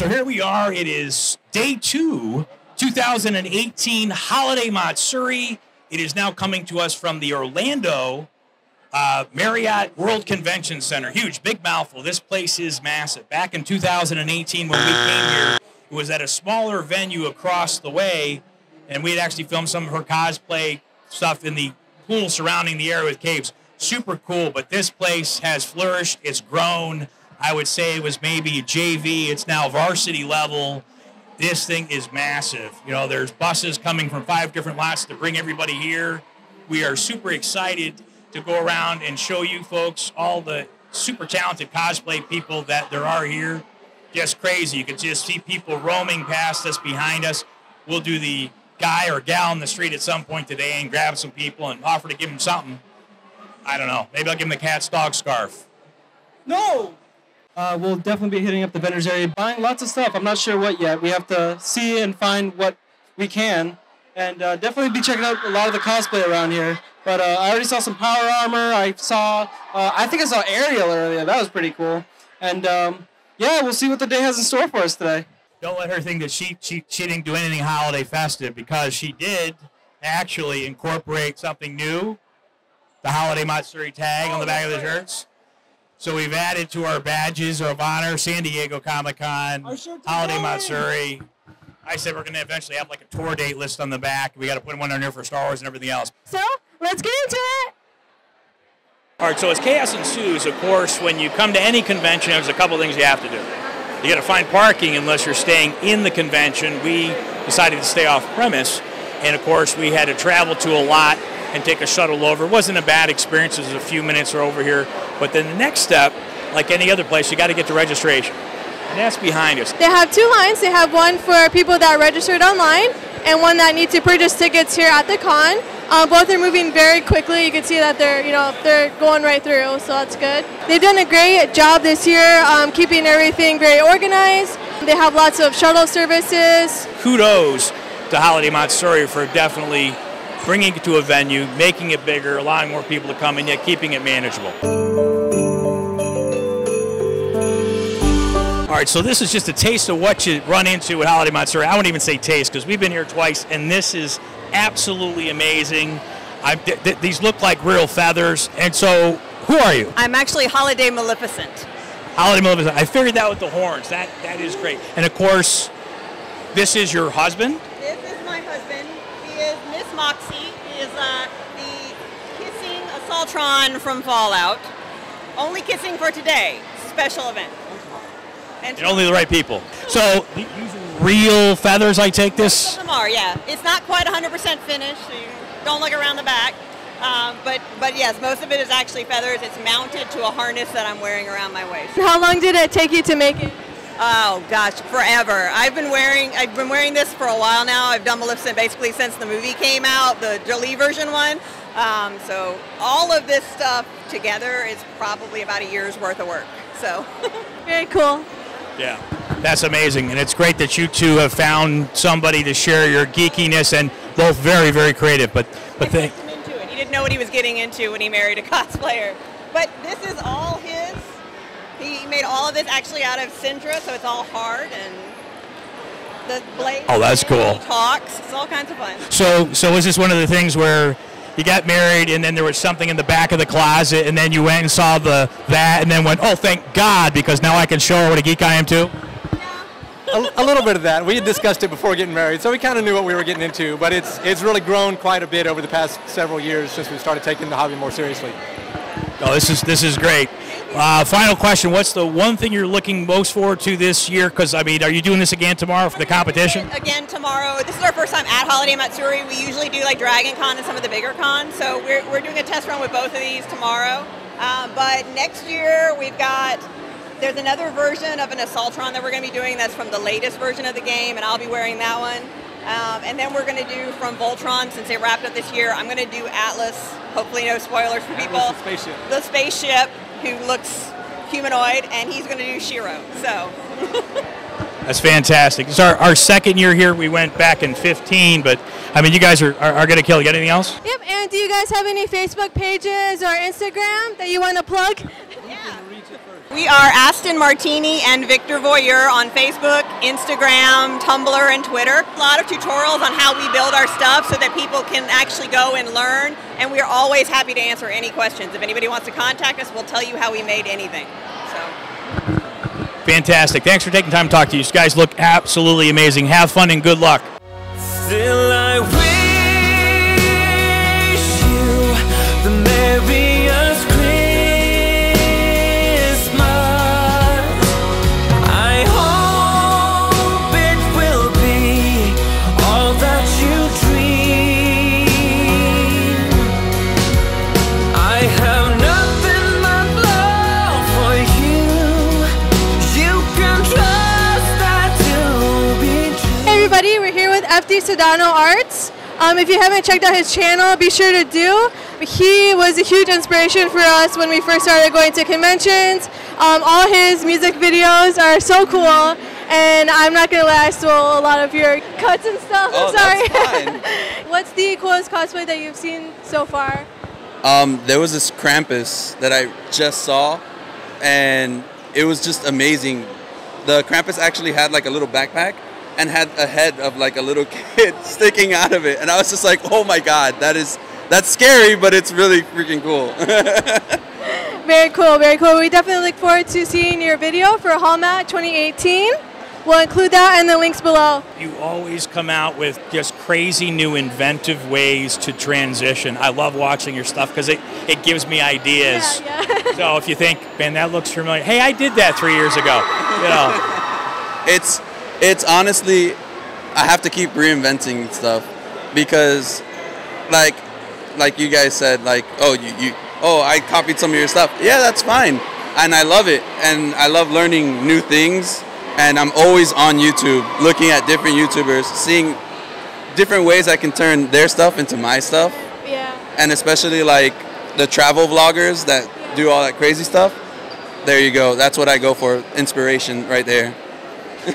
So here we are. It is day 2, 2018 Holiday Matsuri. It is now coming to us from the Orlando Marriott World Convention Center. Huge, big mouthful. This place is massive. Back in 2018 when we came here, it was at a smaller venue across the way, and we had actually filmed some of her cosplay stuff in the pool surrounding the area with caves. Super cool, but this place has flourished. It's grown. I would say it was maybe a JV. It's now varsity level. This thing is massive. You know, there's buses coming from 5 different lots to bring everybody here. We are super excited to go around and show you folks all the super talented cosplay people that there are here. Just crazy. You can just see people roaming past us, behind us. We'll do the guy or gal in the street at some point today and grab some people and offer to give them something. I don't know. Maybe I'll give them the cat's dog scarf. No! We'll definitely be hitting up the vendors area, buying lots of stuff. I'm not sure what yet. We have to see and find what we can. And definitely be checking out a lot of the cosplay around here. But I already saw some power armor. I think I saw Ariel earlier. That was pretty cool. And yeah, we'll see what the day has in store for us today. Don't let her think that she didn't do anything holiday festive, because she did actually incorporate something new. The Holiday Matsuri tag on the back of the shirts. So we've added to our badges of honor, San Diego Comic-Con, Holiday Matsuri. I said we're going to eventually have like a tour date list on the back. We got to put one on there for Star Wars and everything else. So let's get into it. All right, so as chaos ensues, of course, when you come to any convention, there's a couple things you have to do. You got to find parking unless you're staying in the convention. We decided to stay off premise, and of course we had to travel to a lot and take a shuttle over. It wasn't a bad experience. It was a few minutes or over here. But then the next step, like any other place, you got to get to registration. And that's behind us. They have 2 lines. They have one for people that registered online and one that need to purchase tickets here at the con. Both are moving very quickly. You can see that they're going right through, so that's good. They've done a great job this year keeping everything very organized. They have lots of shuttle services. Kudos to Holiday Matsuri for definitely bringing it to a venue, making it bigger, allowing more people to come in, yet keeping it manageable. All right, so this is just a taste of what you run into with Holiday Matsuri. I wouldn't even say taste, because we've been here twice, and this is absolutely amazing. These look like real feathers. And so, who are you? I'm actually Holiday Maleficent. Holiday Maleficent. I figured that with the horns. That is great. And of course, this is your husband? This is my husband. He is Miss Moxie. He is the kissing Assaultron from Fallout. Only kissing for today. Special event. And only the right people. So, using real feathers, I take this? Most of them are, yeah. It's not quite 100% finished, so you don't look around the back. But yes, most of it is actually feathers. It's mounted to a harness that I'm wearing around my waist. How long did it take you to make it? Oh gosh, forever. I've been wearing this for a while now. I've done Maleficent basically since the movie came out, the Jolie version one. So all of this stuff together is probably about a year's worth of work. So very cool. Yeah, that's amazing, and it's great that you two have found somebody to share your geekiness, and both very, very creative. But him into it. He didn't know what he was getting into when he married a cosplayer. But this is all his. He made all of this actually out of Syndra, so it's all hard, and the blade. Oh, that's cool. He talks. It's all kinds of fun. So is this one of the things where you got married, and then there was something in the back of the closet, and then you went and saw that, and then went, oh, thank God, because now I can show her what a geek I am too? Yeah. A little bit of that. We had discussed it before getting married, so we kind of knew what we were getting into, but it's really grown quite a bit over the past several years since we started taking the hobby more seriously. Oh, this is great. Final question, what's the one thing you're looking most forward to this year? Because, I mean, are you doing this again tomorrow for the competition? Again tomorrow. This is our first time at Holiday Matsuri. We usually do like Dragon Con and some of the bigger cons, so we're doing a test run with both of these tomorrow. But next year there's another version of an Assaultron that we're going to be doing that's from the latest version of the game, and I'll be wearing that one. And then we're going to do from Voltron, since they wrapped up this year, I'm going to do Atlas. Hopefully no spoilers for people. The spaceship, who looks humanoid, and he's going to do Shiro. So. That's fantastic. It's our second year here. We went back in 15, but I mean, you guys are going to kill. You got anything else? Yep. And do you guys have any Facebook pages or Instagram that you want to plug? Yeah. We are Aston, Martini, and Victor Voyeur on Facebook, Instagram, Tumblr, and Twitter. A lot of tutorials on how we build our stuff so that people can actually go and learn, and we are always happy to answer any questions. If anybody wants to contact us, we'll tell you how we made anything. So. Fantastic. Thanks for taking time to talk to you. You guys look absolutely amazing. Have fun and good luck. Still I wish you the merriest Christmas. I hope it will be all that you dream. I have nothing but love for you. You can trust that to be true. Hey everybody, we're here with FDSedanoArts. If you haven't checked out his channel, be sure to do. He was a huge inspiration for us when we first started going to conventions. All his music videos are so cool, and I'm not gonna lie, I stole a lot of your cuts and stuff. Oh, I'm sorry. that's fine. What's the coolest cosplay that you've seen so far? There was this Krampus that I just saw, and it was just amazing. The Krampus actually had like a little backpack and had a head of like a little kid sticking out of it, and I was just like, oh my god, that's scary, but it's really freaking cool. Very cool, very cool. We definitely look forward to seeing your video for Hallmat 2018. We'll include that in the links below. You always come out with just crazy new inventive ways to transition. I love watching your stuff because it gives me ideas. Yeah. So if you think, man, that looks familiar. Hey, I did that 3 years ago. You know. It's honestly, I have to keep reinventing stuff because, like you guys said, like, oh, I copied some of your stuff. Yeah, that's fine, and I love it, and I love learning new things. And I'm always on YouTube, looking at different YouTubers, seeing different ways I can turn their stuff into my stuff. Yeah. And especially like the travel vloggers that do all that crazy stuff. There you go. That's what I go for. Inspiration right there.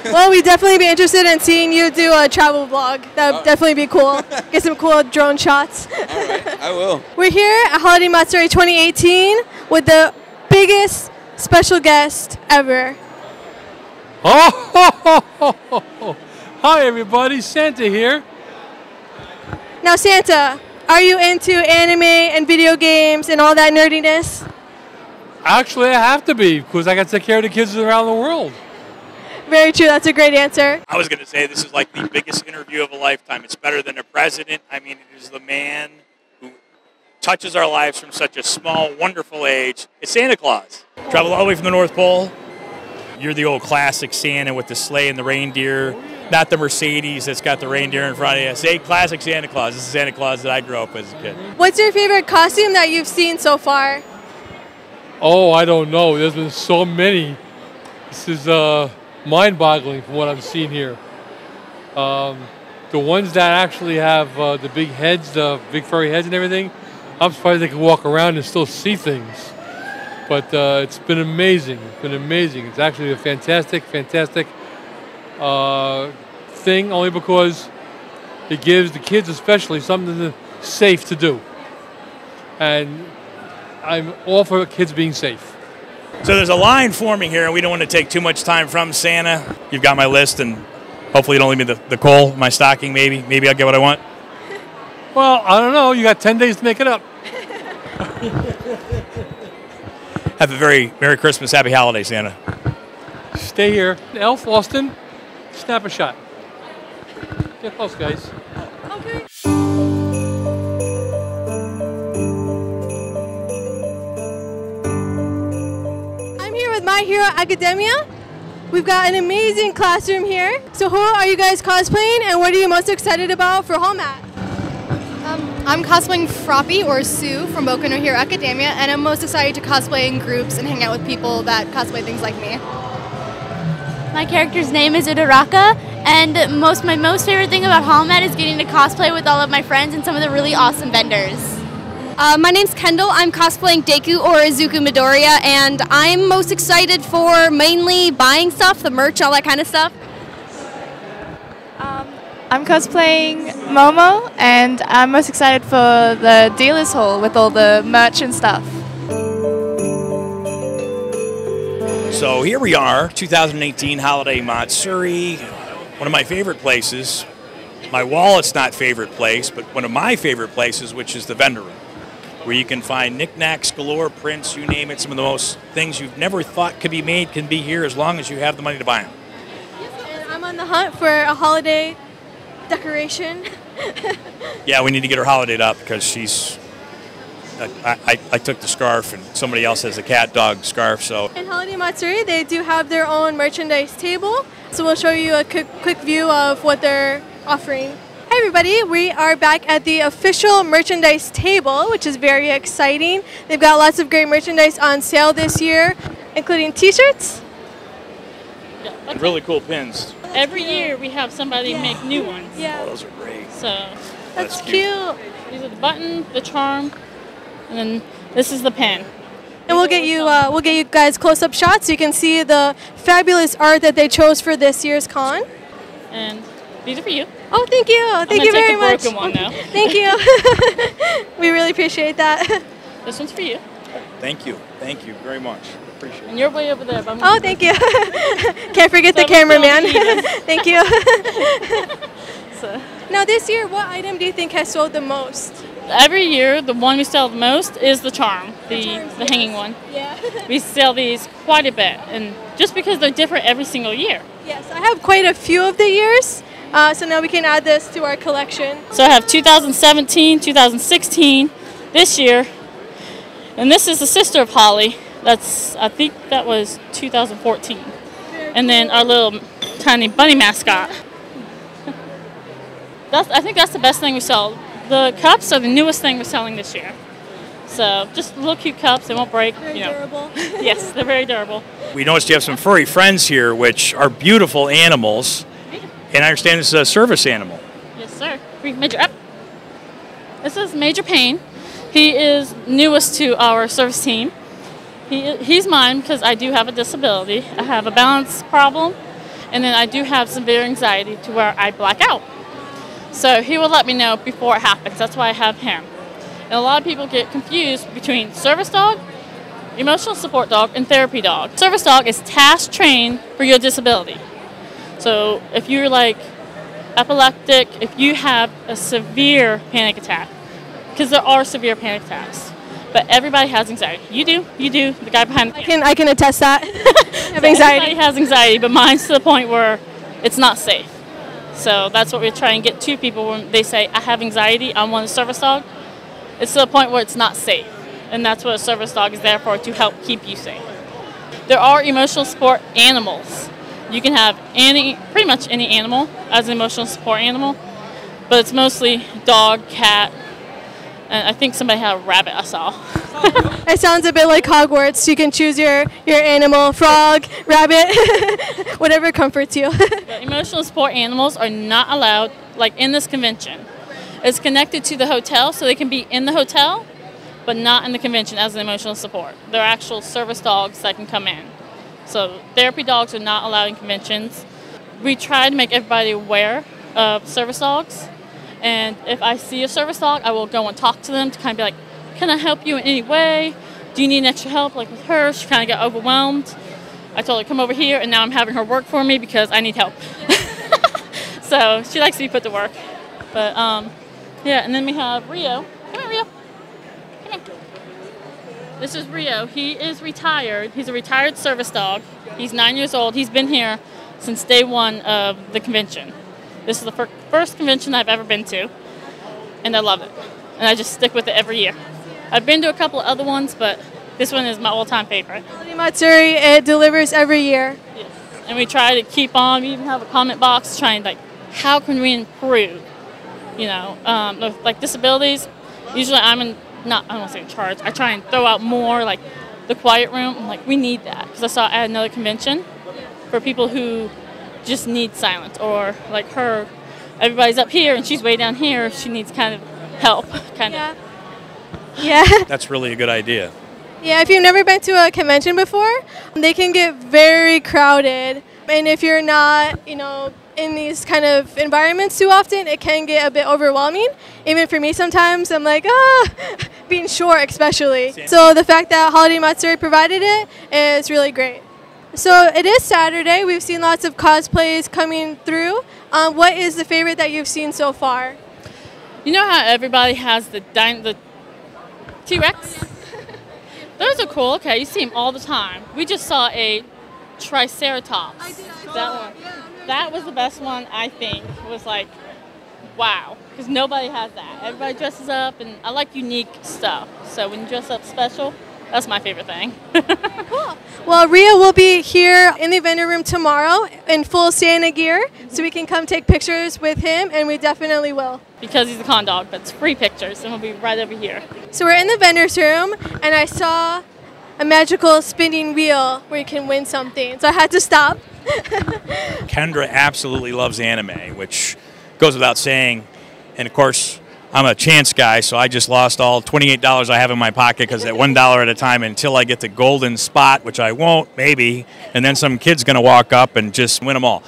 Well, we'd definitely be interested in seeing you do a travel vlog. That would definitely be cool. Get some cool drone shots. All right, I will. We're here at Holiday Matsuri 2018 with the biggest special guest ever. Oh, hi everybody, Santa here. Now Santa, are you into anime and video games and all that nerdiness? Actually, I have to be because I got to take care of the kids around the world. Very true, that's a great answer. I was going to say this is like the biggest interview of a lifetime. It's better than a president. I mean, it is the man who touches our lives from such a small, wonderful age. It's Santa Claus. Traveled all the way from the North Pole. You're the old classic Santa with the sleigh and the reindeer, not the Mercedes that's got the reindeer in front of you. Say classic Santa Claus. This is Santa Claus that I grew up as a kid. What's your favorite costume that you've seen so far? Oh, I don't know. There's been so many. This is mind-boggling from what I've seen here. The ones that actually have the big heads, the big furry heads and everything, I'm surprised they can walk around and still see things. But it's been amazing. It's been amazing. It's actually a fantastic, fantastic thing, only because it gives the kids especially something safe to do. And I'm all for kids being safe. So there's a line forming here, and we don't want to take too much time from Santa. You've got my list, and hopefully you don't leave me the coal, my stocking maybe. Maybe I'll get what I want. Well, I don't know. You got 10 days to make it up. Have a very Merry Christmas, Happy Holidays, Santa. Stay here. Elf, Austin, snap a shot. Get close, guys. Okay. I'm here with My Hero Academia. We've got an amazing classroom here. So who are you guys cosplaying, and what are you most excited about for Hallmat? I'm cosplaying Froppy, or Sue, from Boku no Hero Academia, and I'm most excited to cosplay in groups and hang out with people that cosplay things like me. My character's name is Araragi, and my most favorite thing about Hallmat is getting to cosplay with all of my friends and some of the really awesome vendors. My name's Kendall. I'm cosplaying Deku, or Izuku Midoriya, and I'm most excited for mainly buying stuff, the merch, all that kind of stuff. I'm cosplaying Momo, and I'm most excited for the dealer's hall with all the merch and stuff. So here we are, 2018 Holiday Matsuri, one of my favorite places. My wallet's not favorite place, but one of my favorite places, which is the vendor room, where you can find knickknacks galore, prints, you name it. Some of the most things you've never thought could be made can be here as long as you have the money to buy them. And I'm on the hunt for a holiday decoration. Yeah, we need to get her holidayed up because she's... I took the scarf and somebody else has a cat dog scarf, so... In Holiday Matsuri, they do have their own merchandise table. So we'll show you a quick view of what they're offering. Hi everybody, we are back at the official merchandise table, which is very exciting. They've got lots of great merchandise on sale this year, including t-shirts. And really cool pins. Every year we have somebody make new ones. Yeah. Oh, those are great. So that's cute. These are the button, the charm, and then this is the pen. And we'll get you guys close-up shots so you can see the fabulous art that they chose for this year's con. And these are for you. Oh, thank you. Thank you very much. I'm gonna take the broken one now. Thank you. We really appreciate that. This one's for you. Thank you. Thank you very much. Appreciate it. And you're way over there. But oh, thank you. Can't forget the cameraman. Thank you. So. Now, this year, what item do you think has sold the most? Every year, the one we sell the most is the charm, the hanging one. Yeah. We sell these quite a bit, and just because they're different every single year. Yes, I have quite a few of the years, so now we can add this to our collection. So I have 2017, 2016, this year, and this is the sister of Holly. I think that was 2014. And then our little tiny bunny mascot. I think that's the best thing we sell. The cups are the newest thing we're selling this year. So just little cute cups, they won't break. Very durable. Yes, they're very durable. We noticed you have some furry friends here, which are beautiful animals. And I understand this is a service animal. Yes, sir. Major up. This is Major Payne. He is newest to our service team. He's mine because I do have a disability. I have a balance problem, and then I do have severe anxiety to where I black out. So he will let me know before it happens. That's why I have him. And a lot of people get confused between service dog, emotional support dog, and therapy dog. Service dog is task trained for your disability. So if you're like epileptic, if you have a severe panic attack, because there are severe panic attacks, but everybody has anxiety. You do, the guy behind the I can attest that. I have anxiety. Everybody has anxiety, but mine's to the point where it's not safe. So that's what we try and get to people when they say, I have anxiety, I want a service dog. It's to the point where it's not safe. And that's what a service dog is there for, to help keep you safe. There are emotional support animals. You can have pretty much any animal as an emotional support animal, but it's mostly dog, cat, and I think somebody had a rabbit I saw. It sounds a bit like Hogwarts. You can choose your animal, frog, rabbit, whatever comforts you. But emotional support animals are not allowed, like in this convention. It's connected to the hotel, so they can be in the hotel, but not in the convention as an emotional support. They're actual service dogs that can come in. So therapy dogs are not allowed in conventions. We try to make everybody aware of service dogs. And if I see a service dog, I will go and talk to them to kind of be like, can I help you in any way? Do you need extra help? Like with her, she kind of got overwhelmed. I told her, come over here, and now I'm having her work for me because I need help. So she likes to be put to work. But yeah, and then we have Rio. Come here, Rio. Come here. This is Rio. He is retired. He's a retired service dog. He's 9 years old. He's been here since day one of the convention. This is the first convention I've ever been to, and I love it. And I just stick with it every year. I've been to a couple of other ones, but this one is my all-time favorite. Holiday Matsuri, it delivers every year. Yes. And we try to keep on. We even have a comment box trying, like, how can we improve? You know, like disabilities. Usually I don't want to say in charge. I try and throw out more, like the quiet room. I'm like, we need that. Because I saw at another convention for people who just need silence, or like her, everybody's up here and she's way down here. She needs kind of help, Yeah. That's really a good idea. Yeah, if you've never been to a convention before, they can get very crowded. And if you're not, in these kind of environments too often, it can get a bit overwhelming. Even for me sometimes, I'm like, being short especially. So the fact that Holiday Matsuri provided it is really great. So it is Saturday. We've seen lots of cosplays coming through. What is the favorite that you've seen so far? You know how everybody has the T-Rex? Those are cool. Okay, you see them all the time. We just saw a Triceratops. That was the best one, I think. It was like, wow, because nobody has that. Everybody dresses up, and I like unique stuff. So when you dress up special, that's my favorite thing. Cool. Well, Rhea will be here in the vendor room tomorrow in full Santa gear, so we can come take pictures with him, and we definitely will. Because he's a con dog, but it's free pictures, and he'll be right over here. So we're in the vendor's room, and I saw a magical spinning wheel where you can win something, so I had to stop. Kendra absolutely loves anime, which goes without saying. And of course, I'm a chance guy, so I just lost all $28 I have in my pocket because at $1 at a time until I get the golden spot, which I won't, maybe, and then some kid's going to walk up and just win them all.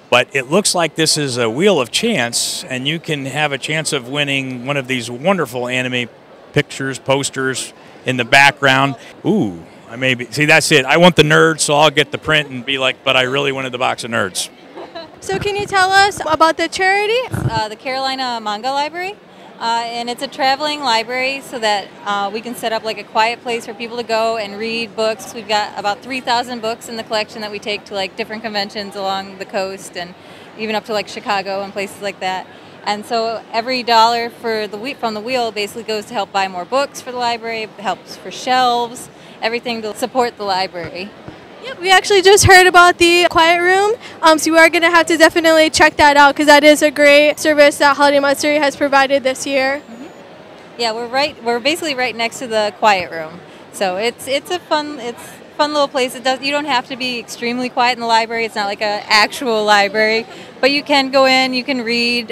But it looks like this is a wheel of chance, and you can have a chance of winning one of these wonderful anime pictures, posters in the background. Ooh, I maybe see, that's it. I want the nerds, so I'll get the print and be like, but I really wanted the box of nerds. So can you tell us about the charity? The Carolina Manga Library. And it's a traveling library so that we can set up like a quiet place for people to go and read books. We've got about 3,000 books in the collection that we take to like different conventions along the coast and even up to like Chicago and places like that. And so every dollar for from the wheel basically goes to help buy more books for the library, helps for shelves, everything to support the library. Yep, we actually just heard about the Quiet Room, so we are going to have to definitely check that out because that is a great service that Holiday Matsuri has provided this year. Mm-hmm. Yeah, we're basically right next to the Quiet Room, so it's a fun little place. You don't have to be extremely quiet in the library. It's not like an actual library, but you can go in, you can read.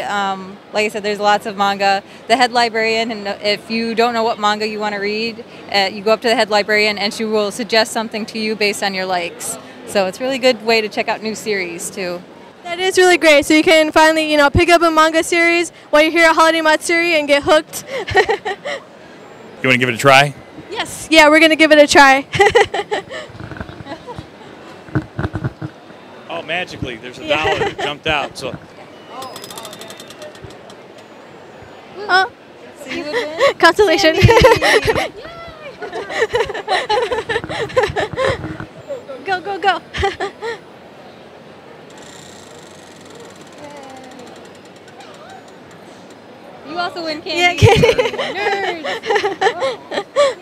Like I said, there's lots of manga. The head librarian, and if you don't know what manga you want to read, you go up to the head librarian and she will suggest something to you based on your likes. So it's a really good way to check out new series too. That is really great. So you can finally, pick up a manga series while you're here at Holiday Matsuri and get hooked. You want to give it a try? Yes. Yeah, we're going to give it a try. Oh, magically, there's a dollar that jumped out. So. Oh. So you would win? Consolation. Go, go, go. You also win candy. Yeah, candy. Nerds.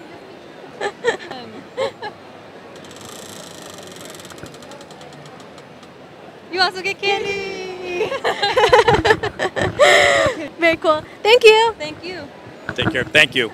You also get candy. Very cool. Thank you. Thank you. Take care. Thank you.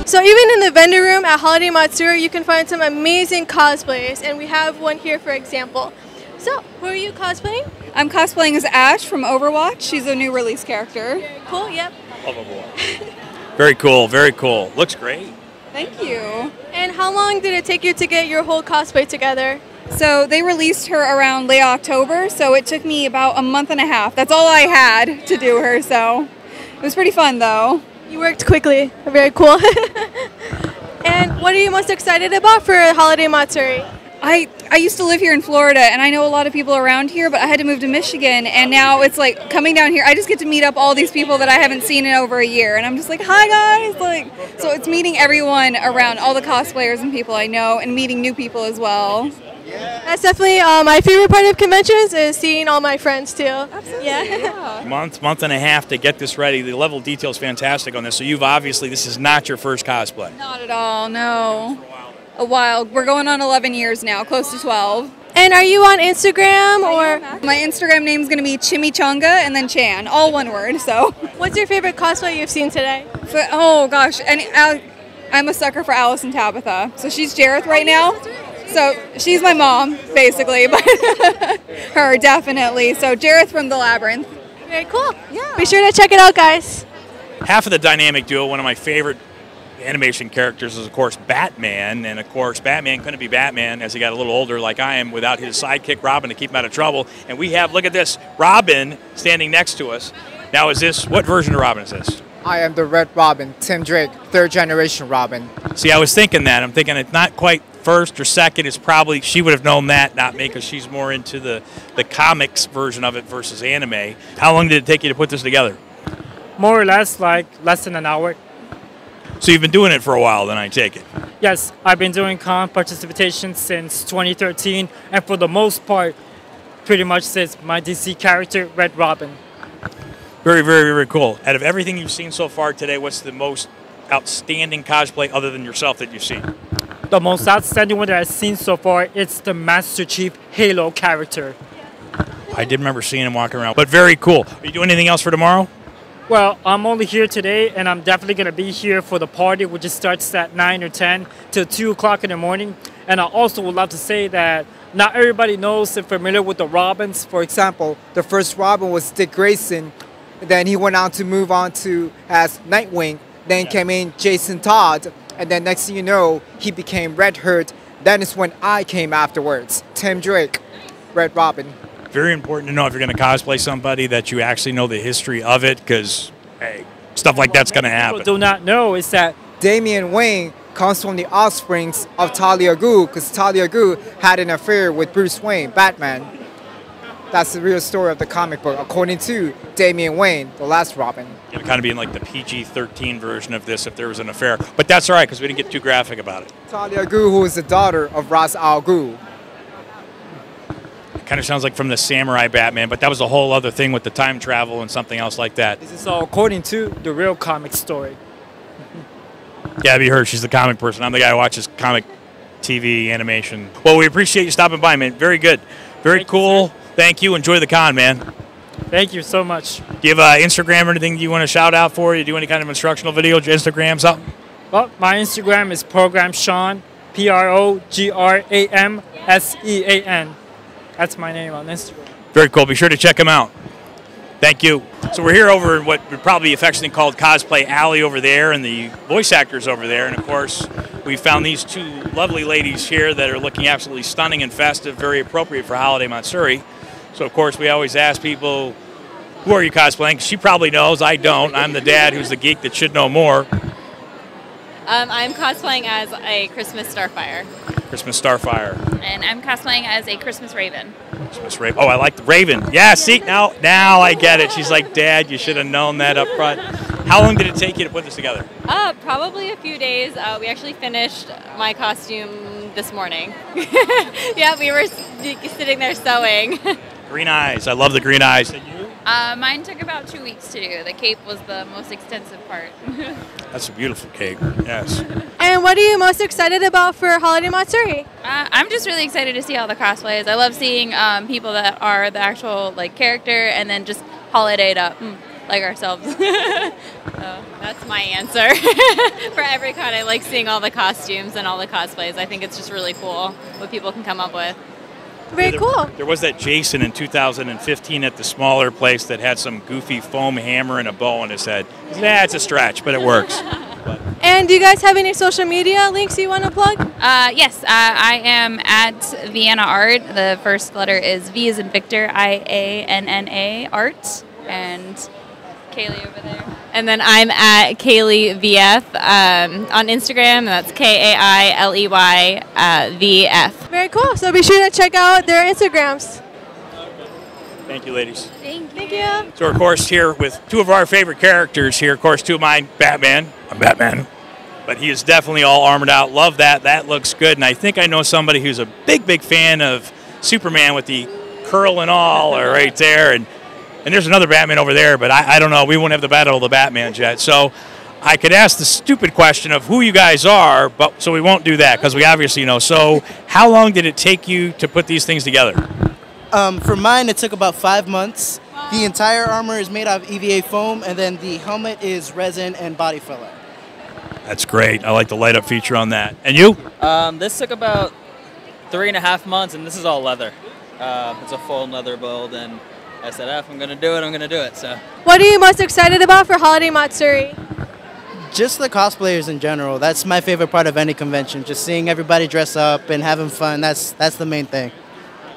So even in the vendor room at Holiday Matsuri, you can find some amazing cosplays, and we have one here, for example. So, who are you cosplaying? I'm cosplaying as Ashe from Overwatch. She's a new release character. Very cool, yep. Love Overwatch. Very cool, very cool. Looks great. Thank you. And how long did it take you to get your whole cosplay together? So they released her around late October, so it took me about a month and a half. That's all I had to do her, so it was pretty fun though. You worked quickly. Very cool. And what are you most excited about for Holiday Matsuri? I used to live here in Florida, and I know a lot of people around here, but I had to move to Michigan, and now it's like coming down here, I just get to meet up all these people that I haven't seen in over a year, and I'm just like, hi guys! So it's meeting everyone around, all the cosplayers and people I know, and meeting new people as well. That's definitely my favorite part of conventions is seeing all my friends too. Absolutely, yeah. Month and a half to get this ready. The level of detail is fantastic on this. So you've obviously, this is not your first cosplay. Not at all, no. A while. We're going on 11 years now, close to 12. And are you on Instagram or? My Instagram name is going to be Chimichanga and then Chan, all one word. So. What's your favorite cosplay you've seen today? Oh gosh, and I'm a sucker for Alice and Tabitha. So she's Jareth right now. So she's my mom, basically, but her definitely. So Jareth from The Labyrinth. Very cool. Yeah. Be sure to check it out, guys. Half of the dynamic duo, one of my favorite animation characters is, of course, Batman. And, of course, Batman couldn't be Batman as he got a little older like I am without his sidekick, Robin, to keep him out of trouble. And we have, look at this, Robin standing next to us. Now, is this, what version of Robin is this? I am the Red Robin, Tim Drake, third generation Robin. See, I was thinking that. I'm thinking it's not quite first or second. It's probably, she would have known that, not me, because she's more into the comics version of it versus anime. How long did it take you to put this together? More or less, like less than an hour. So you've been doing it for a while, then I take it. Yes, I've been doing con participation since 2013, and for the most part, pretty much since my DC character, Red Robin. Very, very, very cool. Out of everything you've seen so far today, what's the most outstanding cosplay other than yourself that you've seen? The most outstanding one that I've seen so far, it's the Master Chief Halo character. I did remember seeing him walking around, but very cool. Are you doing anything else for tomorrow? Well, I'm only here today, and I'm definitely going to be here for the party, which starts at 9 or 10 till 2 o'clock in the morning. And I also would love to say that not everybody knows and familiar with the Robins. For example, the first Robin was Dick Grayson. Then he went on to move on to as Nightwing. Then came in Jason Todd. And then next thing you know, he became Red Hood. Then is when I came afterwards. Tim Drake, Red Robin. Very important to know if you're going to cosplay somebody that you actually know the history of it, because, hey, stuff like that's going to happen. People do not know is that Damian Wayne comes from the offsprings of Talia Ghul, because Talia Ghul had an affair with Bruce Wayne, Batman. That's the real story of the comic book, according to Damian Wayne, the last Robin. It would kind of be in like the PG-13 version of this if there was an affair. But that's all right, because we didn't get too graphic about it. Talia Ghul, who is the daughter of Ra's al Ghul. It kind of sounds like from the Samurai Batman, but that was a whole other thing with the time travel and something else like that. this is all according to the real comic story. Yeah, have you heard? She's the comic person. I'm the guy who watches comic TV animation. Well, we appreciate you stopping by, man. Very good. Very cool. Thank you. Enjoy the con, man. Thank you so much. Do you have Instagram or anything you want to shout out for? You do any kind of instructional video, Instagram, something? Well, my Instagram is Program Sean, PROGRAMSEAN. That's my name on Instagram. Very cool. Be sure to check him out. Thank you. So we're here over in what would probably be affectionately called Cosplay Alley over there, and the voice actors over there. And of course, we found these two lovely ladies here that are looking absolutely stunning and festive, very appropriate for Holiday Matsuri. So of course, we always ask people, who are you cosplaying? She probably knows. I don't. I'm the dad who's the geek that should know more. I'm cosplaying as a Christmas Starfire. Christmas Starfire. And I'm cosplaying as a Christmas Raven. Christmas Raven. Oh, I like the Raven. Yeah, see, now I get it. She's like, Dad, you should have known that up front. How long did it take you to put this together? Probably a few days. We actually finished my costume this morning. Yeah, we were sitting there sewing. Green eyes. I love the green eyes. And you? Mine took about 2 weeks to do. The cape was the most extensive part. That's a beautiful cape. Yes. And what are you most excited about for Holiday Matsuri? I'm just really excited to see all the cosplays. I love seeing people that are the actual character and then just holidayed up like ourselves. So that's my answer. For every con, I like seeing all the costumes and all the cosplays. I think it's just really cool what people can come up with. Very cool. There was that Jason in 2015 at the smaller place that had some goofy foam hammer and a bow on his head. Yeah, it's a stretch, but it works. And do you guys have any social media links you want to plug? Yes, I am at Vianna Art. The first letter is V as in Victor, IANNA Art, and Kailey over there. And then I'm at Kailey VF on Instagram. That's KAILEY VF. Very cool. So be sure to check out their Instagrams. Thank you, ladies. Thank you. So, of course, here with two of our favorite characters here. Of course, two of mine, Batman. I'm Batman. But he is definitely all armored out. Love that. That looks good. And I think I know somebody who's a big, big fan of Superman with the curl and all right there. And there's another Batman over there, but I don't know. We won't have the battle of the Batmans yet. So I could ask the stupid question of who you guys are, but so we won't do that because we obviously know. So how long did it take you to put these things together? For mine, it took about 5 months. The entire armor is made out of EVA foam, and then the helmet is resin and body filler. That's great. I like the light up feature on that. And you? This took about 3.5 months, and this is all leather. It's a full leather build, and I said, if I'm going to do it, I'm going to do it. So. What are you most excited about for Holiday Matsuri? Just the cosplayers in general. That's my favorite part of any convention. Just seeing everybody dress up and having fun. That's the main thing.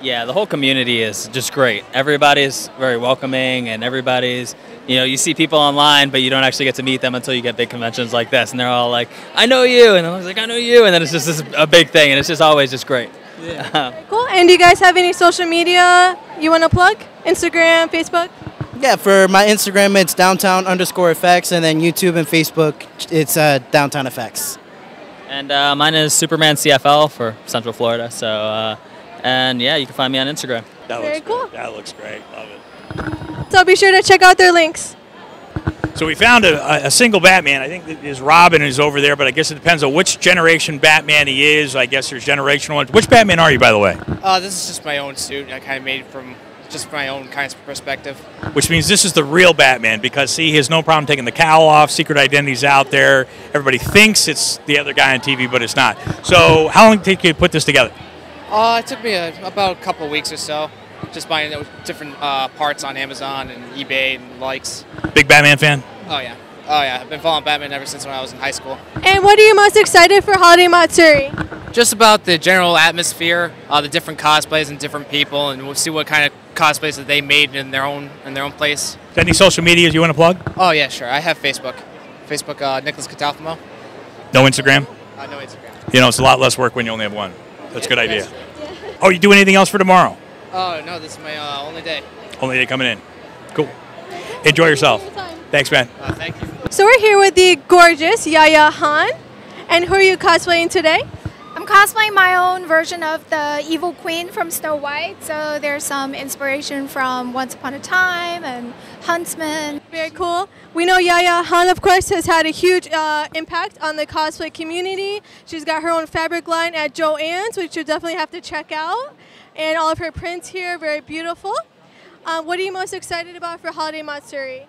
Yeah, the whole community is just great. Everybody's very welcoming, and everybody's, you see people online, but you don't actually get to meet them until you get big conventions like this, and they're all like, I know you, and I'm like, I know you, and then it's just a big thing, and it's just always just great. Yeah. Cool. And do you guys have any social media you want to plug? Instagram, Facebook? Yeah, for my Instagram, it's downtown_effects, and then YouTube and Facebook, it's Downtown Effects. And mine is Superman CFL for Central Florida, so, and yeah, you can find me on Instagram. Very cool. That looks great. Love it. So be sure to check out their links. So we found a single Batman. I think that is Robin is over there, but I guess it depends on which generation Batman he is. I guess there's generational ones. Which Batman are you, by the way? This is just my own suit. I kind of made from just my own kind of perspective. Which means this is the real Batman, because see, he has no problem taking the cowl off. Secret identity's out there. Everybody thinks it's the other guy on TV, but it's not. So how long did it take you to put this together? It took me about a couple of weeks or so, just buying different parts on Amazon and eBay and likes. Big Batman fan? Oh yeah. I've been following Batman ever since when I was in high school. And what are you most excited for Holiday Matsuri? Just about the general atmosphere, the different cosplays and different people, and we'll see what kind of cosplays that they made in their own place. Any social medias you want to plug? Oh yeah, sure. I have Facebook. Nicholas Catalfamo. No Instagram? No Instagram. It's a lot less work when you only have one. That's a good idea. Oh, you do anything else for tomorrow? Oh no, this is my only day. Only day coming in. Cool. Enjoy yourself. Thanks, man. Thank you. So we're here with the gorgeous Yaya Han. And who are you cosplaying today? I'm cosplaying my own version of the evil queen from Snow White. So there's some inspiration from Once Upon a Time and Huntsman. Very cool. We know Yaya Han, of course, has had a huge impact on the cosplay community. She's got her own fabric line at Joann's, which you'll definitely have to check out. And all of her prints here, very beautiful. What are you most excited about for Holiday Matsuri?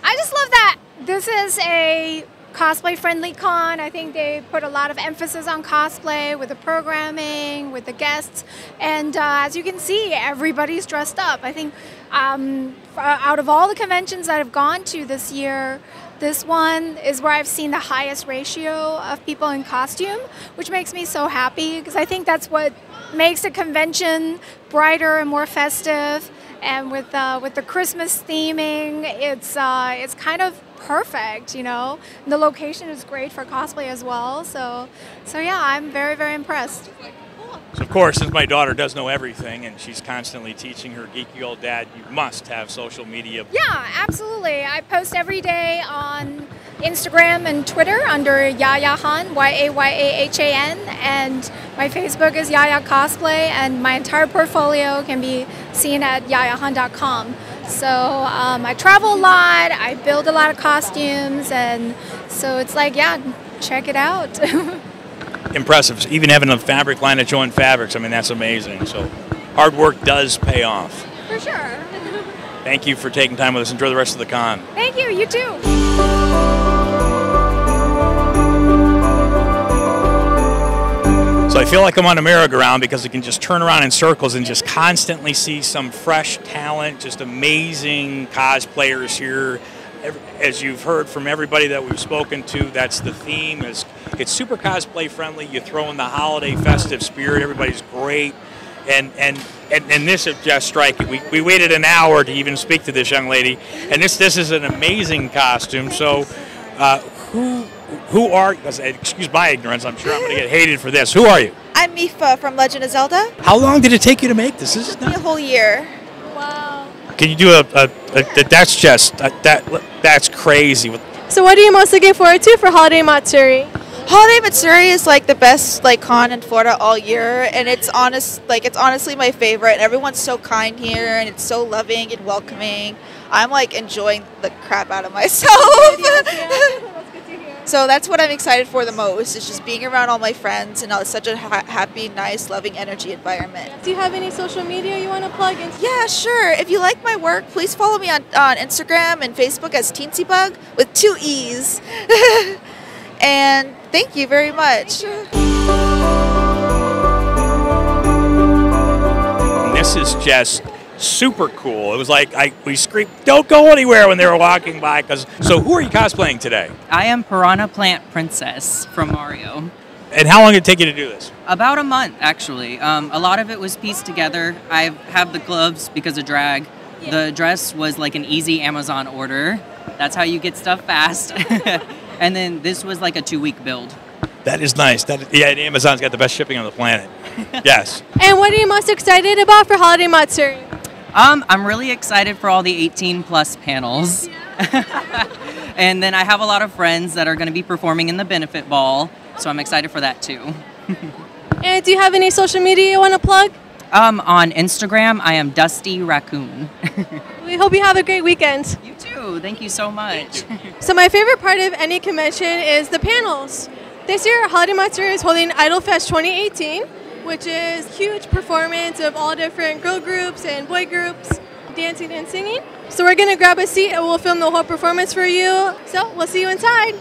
I just love that this is a cosplay-friendly con. I think they put a lot of emphasis on cosplay with the programming, with the guests, and as you can see, everybody's dressed up. I think out of all the conventions that I've gone to this year, this one is where I've seen the highest ratio of people in costume, which makes me so happy, because I think that's what makes a convention brighter and more festive. And with the Christmas theming, it's kind of perfect, And the location is great for cosplay as well. So yeah, I'm very, very impressed. So of course, since my daughter does know everything and she's constantly teaching her geeky old dad, you must have social media. Yeah, absolutely. I post every day on Instagram and Twitter under Yaya Han, YAYAHAN, and my Facebook is Yaya Cosplay, and my entire portfolio can be seen at yayahan.com. So I travel a lot, I build a lot of costumes, and so it's like, yeah, check it out. Impressive. Even having a fabric line at Joann Fabrics, I mean, that's amazing. So hard work does pay off. For sure. Thank you for taking time with us. Enjoy the rest of the con. Thank you. You too. So I feel like I'm on a merry-go-round because I can just turn around in circles and just constantly see some fresh talent, just amazing cosplayers here. As you've heard from everybody that we've spoken to, that's the theme. It's super cosplay friendly. You throw in the holiday festive spirit. Everybody's great. And this is just striking. We waited an hour to even speak to this young lady, and this is an amazing costume. So who are, excuse my ignorance, I'm sure I'm going to get hated for this. Who are you? I'm Mifa from Legend of Zelda. How long did it take you to make this? This is a whole year. Wow. Can you do that's crazy. So what are you most looking forward to for Holiday Matsuri? Holiday Matsuri is like the best con in Florida all year, and it's honestly my favorite. Everyone's so kind here, and it's so loving and welcoming. I'm enjoying the crap out of myself. So that's what I'm excited for the most. It's just being around all my friends and such a happy, nice, loving energy environment. Do you have any social media you want to plug in? Yeah, sure. If you like my work, please follow me on Instagram and Facebook as TeensyBug with 2 E's. And thank you very much. And this is just super cool. It was like we screamed, "Don't go anywhere!" when they were walking by. So who are you cosplaying today? I am Piranha Plant Princess from Mario. And how long did it take you to do this? About a month, actually. A lot of it was pieced together. I have the gloves because of drag. The dress was like an easy Amazon order. That's how you get stuff fast. And then this was like a 2-week build. That is nice. Yeah, Amazon's got the best shipping on the planet. Yes. And what are you most excited about for Holiday Matsuri? I'm really excited for all the 18+ panels. And then I have a lot of friends that are going to be performing in the benefit ball, so I'm excited for that too. And do you have any social media you want to plug? On Instagram, I am Dusty Raccoon. We hope you have a great weekend. You too. Thank you so much. So my favorite part of any convention is the panels. This year, Holiday Matsuri is holding Idol Fest 2018, which is a huge performance of all different girl groups and boy groups dancing and singing. So we're going to grab a seat and we'll film the whole performance for you. So we'll see you inside.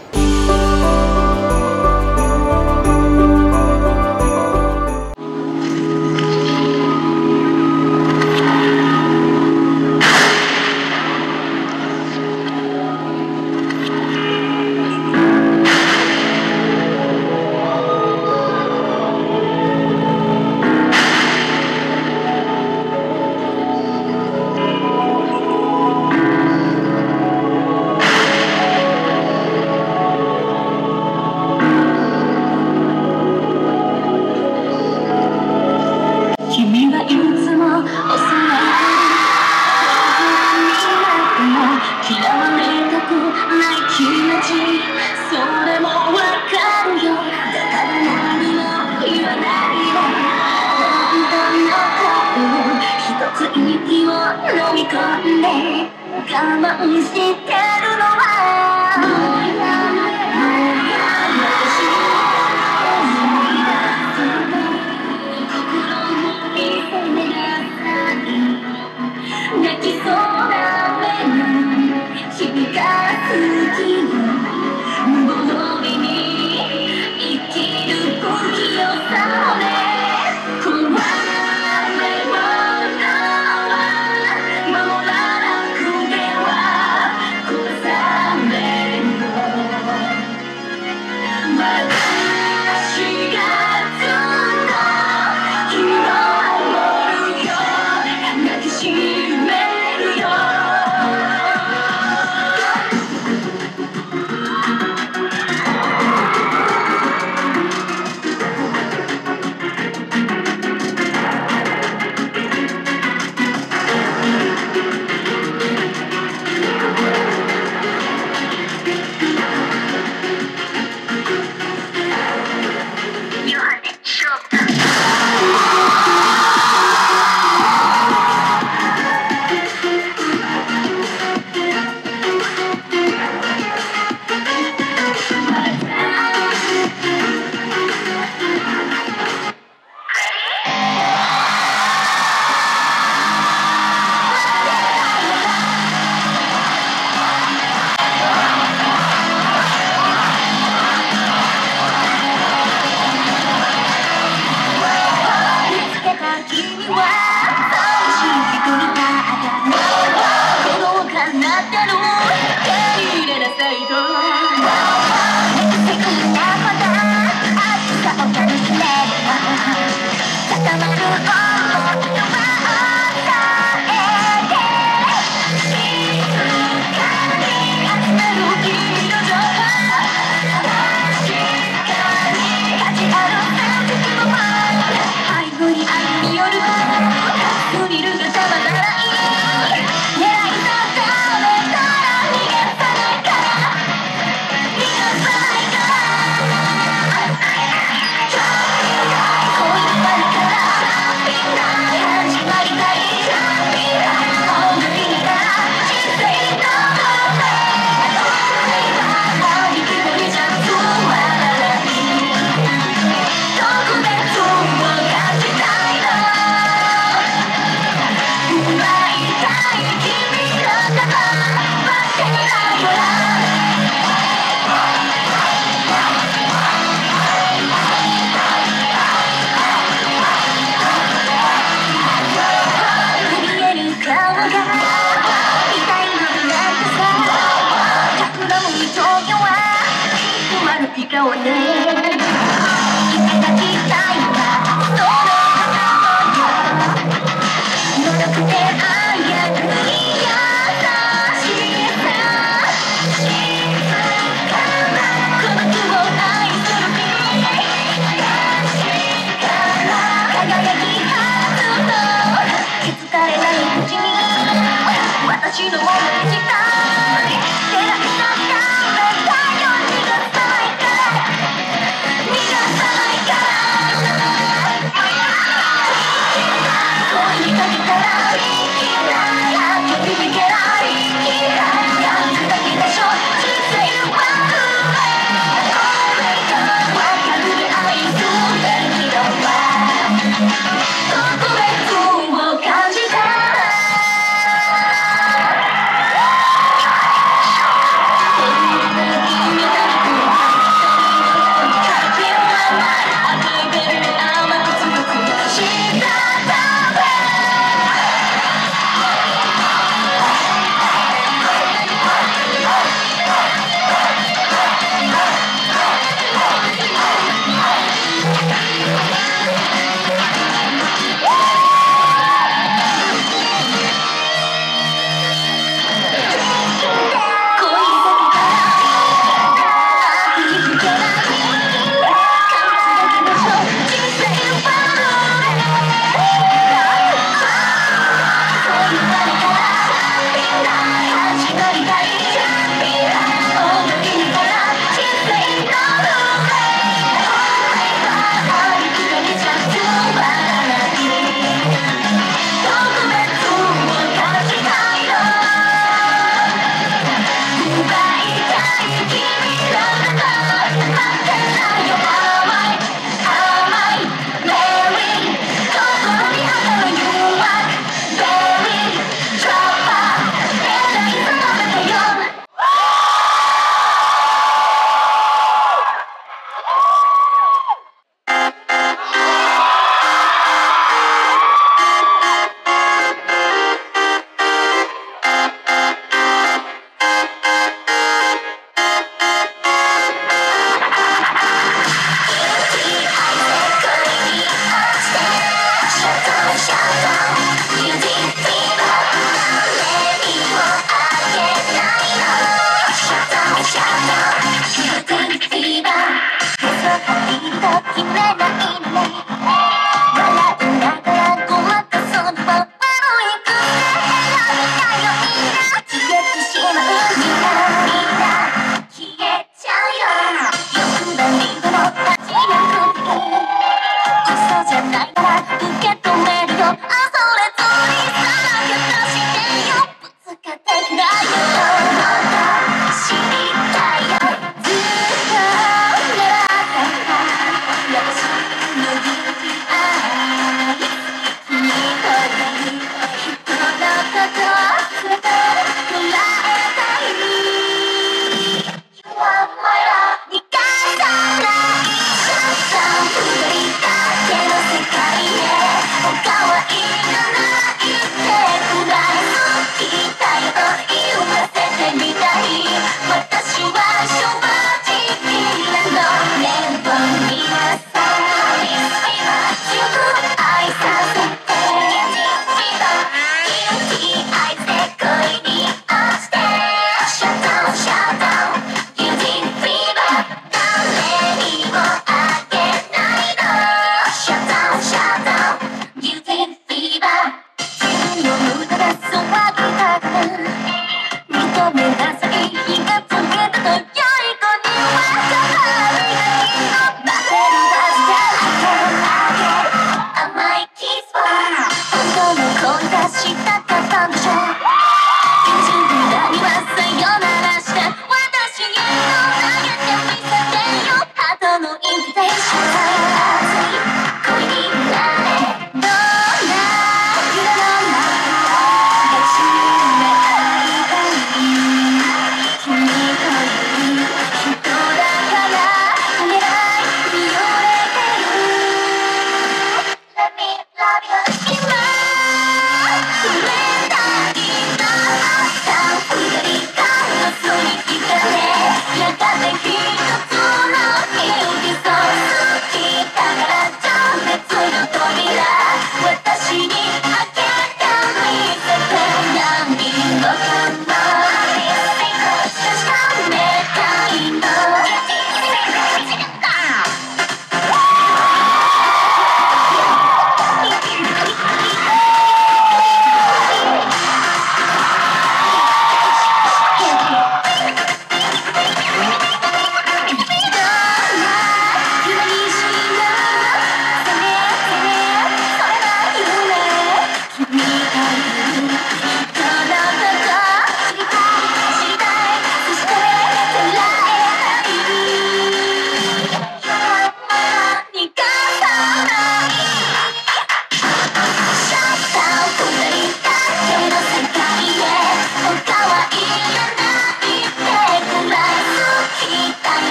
君という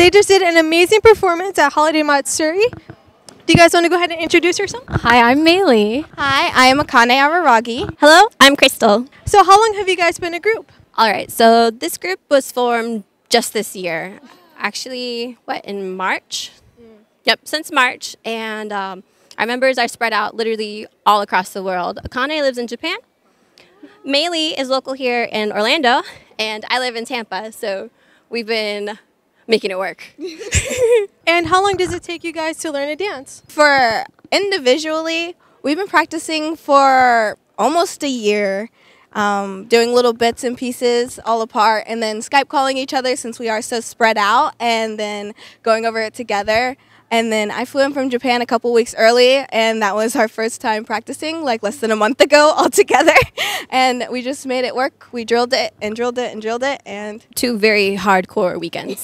They just did an amazing performance at Holiday Matsuri. Do you guys want to go ahead and introduce yourself? Hi, I'm Meyli. Hi, I am Akane Araragi. Hello, I'm Krystal. So how long have you guys been a group? All right, so this group was formed just this year. Actually, in March? Yep, since March. And our members are spread out literally all across the world. Akane lives in Japan. Meyli is local here in Orlando, and I live in Tampa, so we've been making it work. And how long does it take you guys to learn a dance? For individually, we've been practicing for almost a year, doing little bits and pieces all apart, and then Skype calling each other since we are so spread out, and then going over it together. And then I flew in from Japan a couple weeks early, and that was our first time practicing, like less than a month ago all together. And we just made it work. We drilled it and drilled it and drilled it, and 2 very hardcore weekends.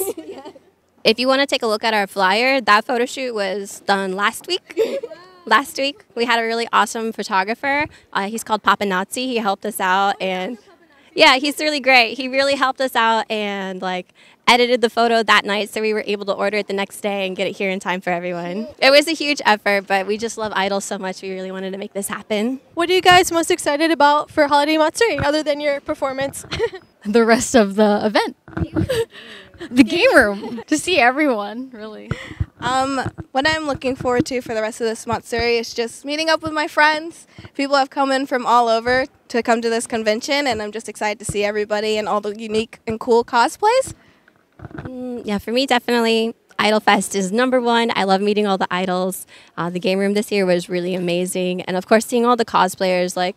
If you want to take a look at our flyer, that photo shoot was done last week. Last week, we had a really awesome photographer. He's called Papa Nazi. He helped us out, and yeah, he's really great. He really helped us out and edited the photo that night, so we were able to order it the next day and get it here in time for everyone. It was a huge effort, but we just love idols so much. We really wanted to make this happen. What are you guys most excited about for Holiday Matsuri, other than your performance? The rest of the event. The game room. To see everyone, really. What I'm looking forward to for the rest of this Matsuri is just meeting up with my friends. People have come in from all over to come to this convention, and I'm just excited to see everybody and all the unique and cool cosplays. Yeah, for me, definitely Idol Fest is #1. I love meeting all the idols. The game room this year was really amazing. And of course, seeing all the cosplayers, I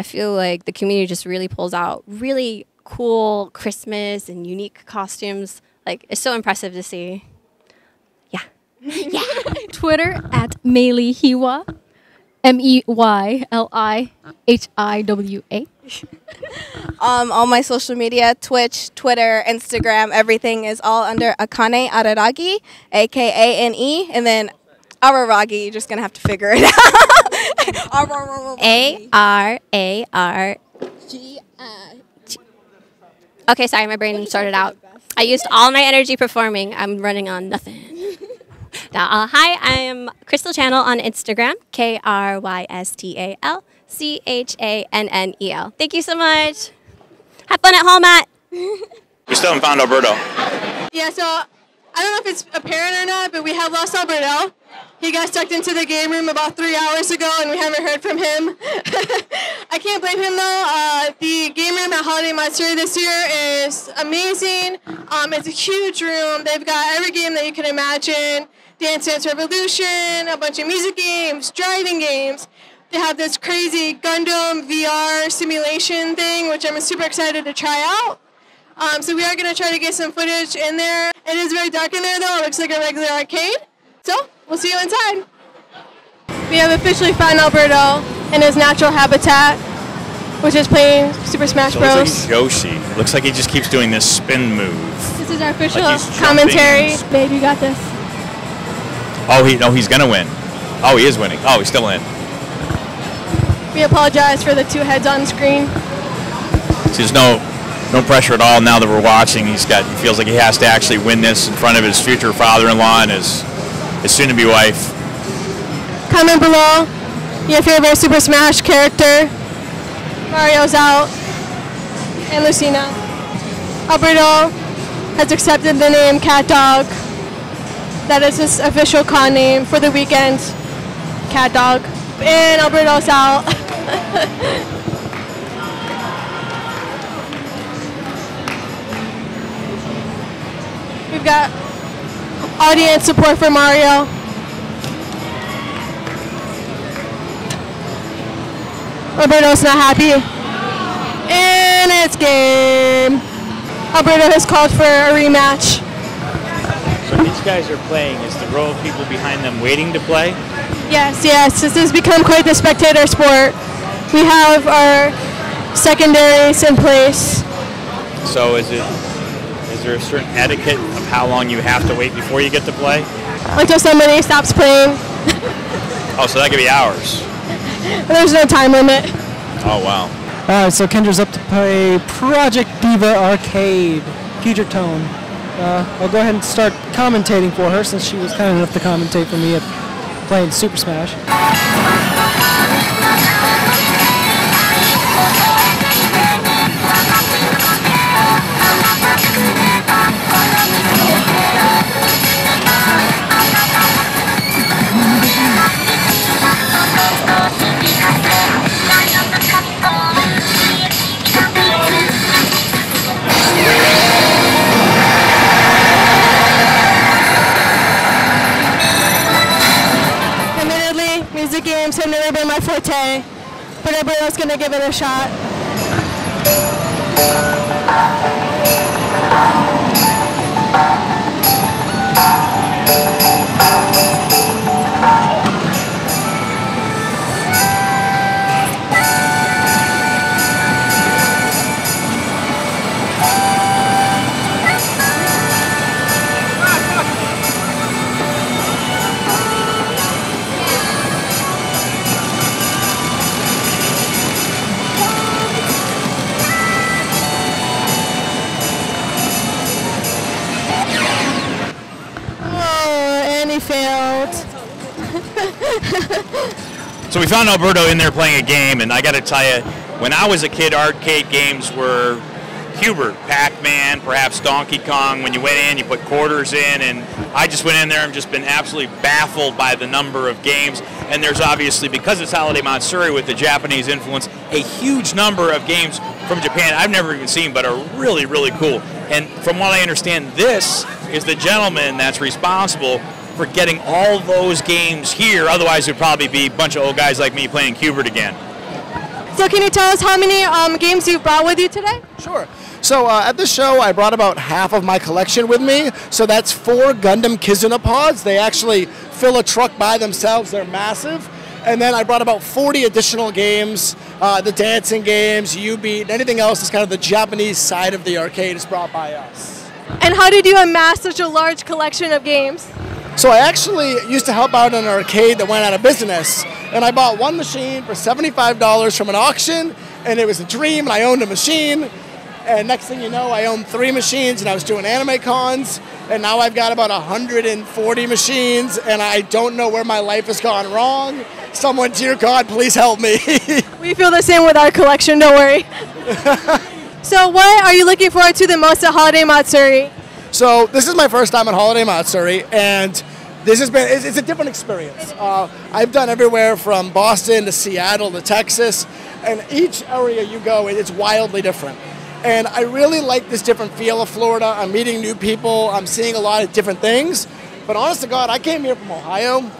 feel like the community just really pulls out really cool Christmas and unique costumes. It's so impressive to see. Yeah. Yeah. Twitter at Meyli Hiwa. MEYLIHIWA. All my social media, Twitch, Twitter, Instagram, everything is all under Akane Araragi, AKANE, and then Araragi. You're just going to have to figure it out. ARARG. Okay, sorry, my brain sorted out. I used all my energy performing. I'm running on nothing. Now, hi, I am Krystal Channel on Instagram, KRYSTALCHANNEL. Thank you so much. Have fun at home, Matt. We still haven't found Alberto. Yeah, so I don't know if it's apparent or not, but we have lost Alberto. He got stuck into the game room about 3 hours ago, and we haven't heard from him. I can't blame him, though. The game room at Holiday Matsuri this year is amazing. It's a huge room. They've got every game that you can imagine. Dance Dance Revolution, a bunch of music games, driving games. They have this crazy Gundam VR simulation thing, which I'm super excited to try out. So we are going to try to get some footage in there. It is very dark in there, though. It looks like a regular arcade. So we'll see you inside. We have officially found Alberto in his natural habitat, which is playing Super Smash Bros. Looks like Yoshi. Looks like he just keeps doing this spin move. This is our official commentary. Babe, you got this. Oh, he's gonna win. Oh, he is winning. Oh, he's still in. We apologize for the 2 heads on screen. So there's no pressure at all now that we're watching. He feels like he has to actually win this in front of his future father-in-law and his soon-to-be wife. Comment below your favorite Super Smash character. Mario's out. And Lucina. Alberto has accepted the name Cat Dog. That is his official con name for the weekend. Cat Dog. And Alberto's out. We've got audience support for Mario. Alberto's not happy. And it's game. Alberto has called for a rematch. So these guys are playing. Is the row of people behind them waiting to play? Yes. This has become quite the spectator sport. We have our secondaries in place. So is there a certain etiquette of how long you have to wait before you get to play? Until somebody stops playing. Oh, so that could be hours. There's no time limit. Oh, wow. Alright, so Kendra's up to play Project Diva Arcade. Future Tone. I'll go ahead and start commentating for her since she was kind enough to commentate for me at playing Super Smash. Admittedly, music games have never been my forte, but everyone's gonna give it a shot. Failed. So we found Alberto in there playing a game, and I got to tell you, when I was a kid, arcade games were Hubert, Pac-Man, perhaps Donkey Kong. When you went in, you put quarters in, and I just went in there and just been absolutely baffled by the number of games. And there's obviously, because it's Holiday Matsuri with the Japanese influence, a huge number of games from Japan I've never even seen, but are really, really cool. And from what I understand, this is the gentleman that's responsible for getting all those games here. Otherwise, it would probably be a bunch of old guys like me playing Hubert again. So can you tell us how many games you brought with you today? Sure. So at the show, I brought about half of my collection with me. So that's 4 Gundam Kizuna pods. They actually fill a truck by themselves. They're massive. And then I brought about 40 additional games. The dancing games, U-Beat, anything else is kind of the Japanese side of the arcade is brought by us. And how did you amass such a large collection of games? So I actually used to help out in an arcade that went out of business, and I bought one machine for $75 from an auction, and it was a dream, and I owned a machine, and next thing you know, I owned 3 machines, and I was doing anime cons, and now I've got about 140 machines, and I don't know where my life has gone wrong. Someone, dear God, please help me. We feel the same with our collection, don't worry. So what are you looking forward to the most at Holiday Matsuri? So this is my first time at Holiday Matsuri, and this has been, it's a different experience. I've done everywhere from Boston to Seattle to Texas, and each area you go, it's wildly different. And I really like this different feel of Florida. I'm meeting new people, I'm seeing a lot of different things, but honest to God, I came here from Ohio.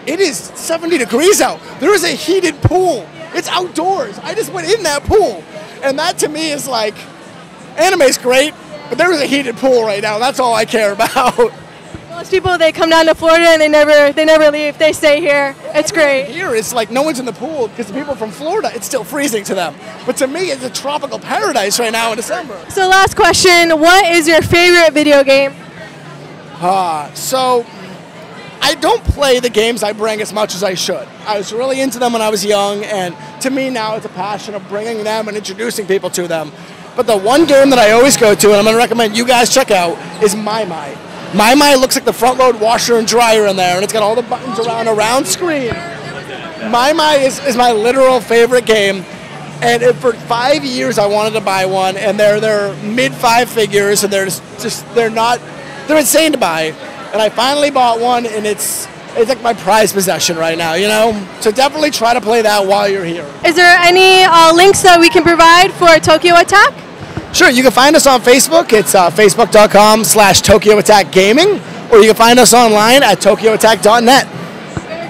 It is 70 degrees out. There is a heated pool. It's outdoors. I just went in that pool, and that to me is like, anime's great, but there is a heated pool right now. That's all I care about. Most people, they come down to Florida and they never leave. They stay here. It's great. Here, it's like no one's in the pool because the people from Florida, it's still freezing to them. But to me, it's a tropical paradise right now in December. So last question, what is your favorite video game? So I don't play the games I bring as much as I should. I was really into them when I was young, and to me now it's a passion of bringing them and introducing people to them. But the one game that I always go to, and I'm going to recommend you guys check out, is Meyli. Meyli looks like the front load washer and dryer in there, and it's got all the buttons around a round screen. Meyli is my literal favorite game, and for 5 years I wanted to buy one, and they're mid 5 figures, and they're insane to buy. And I finally bought one, and it's like my prized possession right now, you know? So definitely try to play that while you're here. Is there any links that we can provide for Tokyo Attack? Sure, you can find us on Facebook. It's facebook.com/Tokyo Attack Gaming, or you can find us online at tokyoattack.net.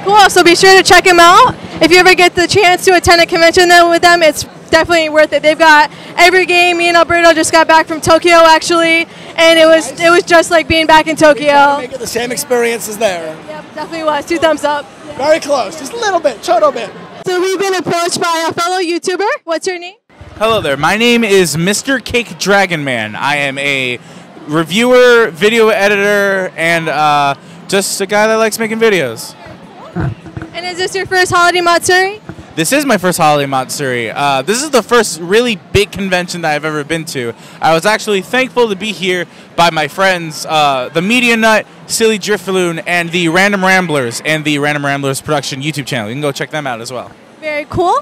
Cool, so be sure to check them out. If you ever get the chance to attend a convention with them, it's definitely worth it. They've got every game. Me and Alberto just got back from Tokyo, actually, and it was just like being back in Tokyo. Make it the same experience as there. Yep, definitely was. 2 thumbs up. Very close, just a little bit, choto bit. So we've been approached by a fellow YouTuber. What's your name? Hello there. My name is Mr. Cake Dragon Man. I am a reviewer, video editor, and just a guy that likes making videos. And is this your first Holiday Matsuri? This is my first Holiday Matsuri. This is the first really big convention that I've ever been to. I was actually thankful to be here by my friends, the Media Nut, Silly Driftloon, and the Random Ramblers, and the Random Ramblers production YouTube channel. You can go check them out as well. Very cool.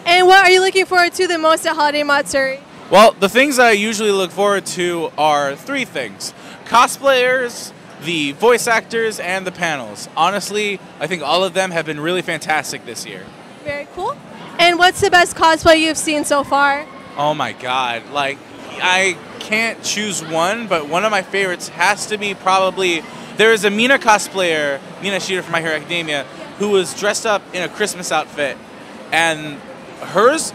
And what are you looking forward to the most at Holiday Matsuri? Well, the things that I usually look forward to are 3 things. Cosplayers, the voice actors, and the panels. Honestly, I think all of them have been really fantastic this year. Very cool. And what's the best cosplay you've seen so far? Oh my god, like, I can't choose one, but one of my favorites has to be probably, there is a Mina cosplayer, Mina Shida from My Hero Academia, who was dressed up in a Christmas outfit, and hers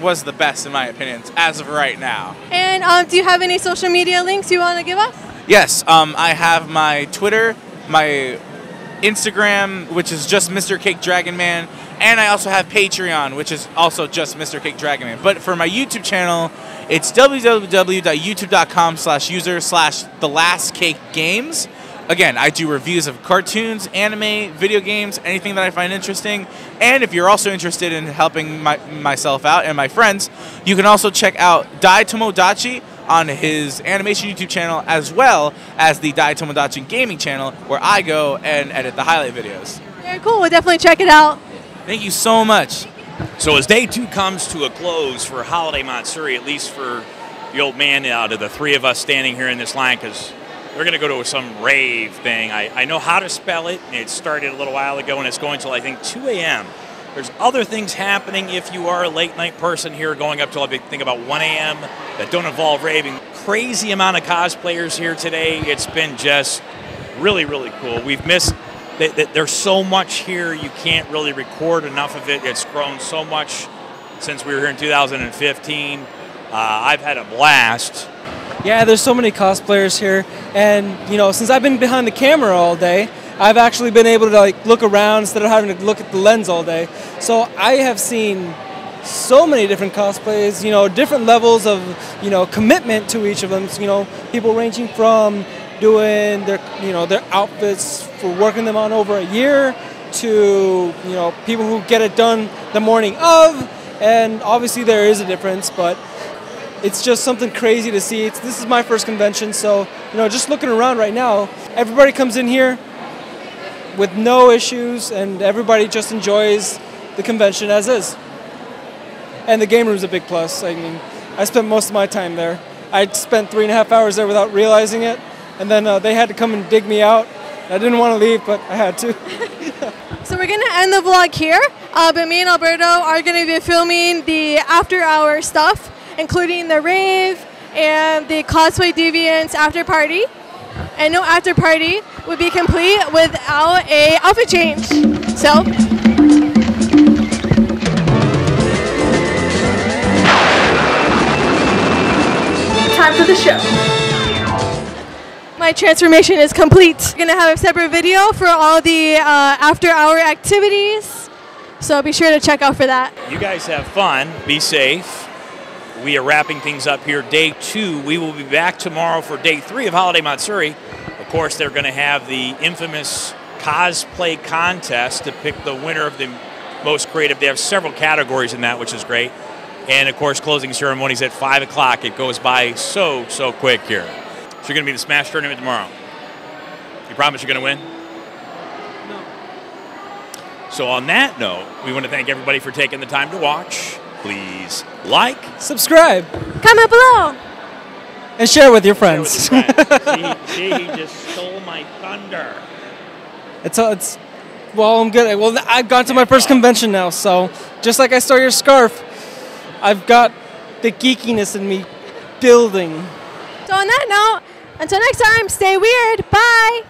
was the best in my opinion, as of right now. And do you have any social media links you want to give us? Yes, I have my Twitter, my Instagram, which is just Mr. Cake Dragon Man, and I also have Patreon, which is also just Mr. Cake Dragon Man. But for my YouTube channel, it's www.youtube.com/user/thelastcakegames. Again, I do reviews of cartoons, anime, video games, anything that I find interesting. And if you're also interested in helping myself out and my friends, you can also check out Dai Tomodachi on his animation YouTube channel, as well as the Dai Tomodachi gaming channel, where I go and edit the highlight videos. Very cool. We'll definitely check it out. Thank you so much. So as day 2 comes to a close for Holiday Matsuri, at least for the old man out of the 3 of us standing here in this line, because we're going to go to some rave thing. I know how to spell it. It started a little while ago, and it's going till, I think, 2 a.m. There's other things happening if you are a late-night person here, going up till, I think, about 1 a.m. that don't involve raving. Crazy amount of cosplayers here today. It's been just really, really cool. We've missed... There's so much here, you can't really record enough of it. It's grown so much since we were here in 2015. I've had a blast. Yeah, there's so many cosplayers here, and you know, since I've been behind the camera all day, I've actually been able to like look around instead of having to look at the lens all day. So I have seen so many different cosplays, you know, different levels of, you know, commitment to each of them. You know, people ranging from doing their, you know, their outfits for working them on over a year to, you know, people who get it done the morning of, and obviously there is a difference, but it's just something crazy to see. This is my first convention, so, you know, just looking around right now, everybody comes in here with no issues, and everybody just enjoys the convention as is. And the game room's a big plus. I mean, I spent most of my time there. I spent 3.5 hours there without realizing it, and then they had to come and dig me out. I didn't want to leave, but I had to. So we're going to end the vlog here, but me and Alberto are going to be filming the after-hour stuff, including the rave and the Cosplay Deviants after party. And no after party would be complete without a outfit change. So, time for the show. My transformation is complete. We're gonna have a separate video for all the after-hour activities, so be sure to check out for that. You guys have fun. Be safe. We are wrapping things up here, day 2. We will be back tomorrow for day 3 of Holiday Matsuri. Of course, they're going to have the infamous cosplay contest to pick the winner of the most creative. They have several categories in that, which is great. And, of course, closing ceremonies at 5 o'clock. It goes by so quick here. So you're going to be the Smash Tournament tomorrow. You promise you're going to win? No. So on that note, we want to thank everybody for taking the time to watch. Please like, subscribe, comment below, and share with your friends. See, he just stole my thunder. Well, I'm good. Well, I've gone to my first convention now, so just like I stole your scarf, I've got the geekiness in me building. So on that note, until next time, stay weird. Bye.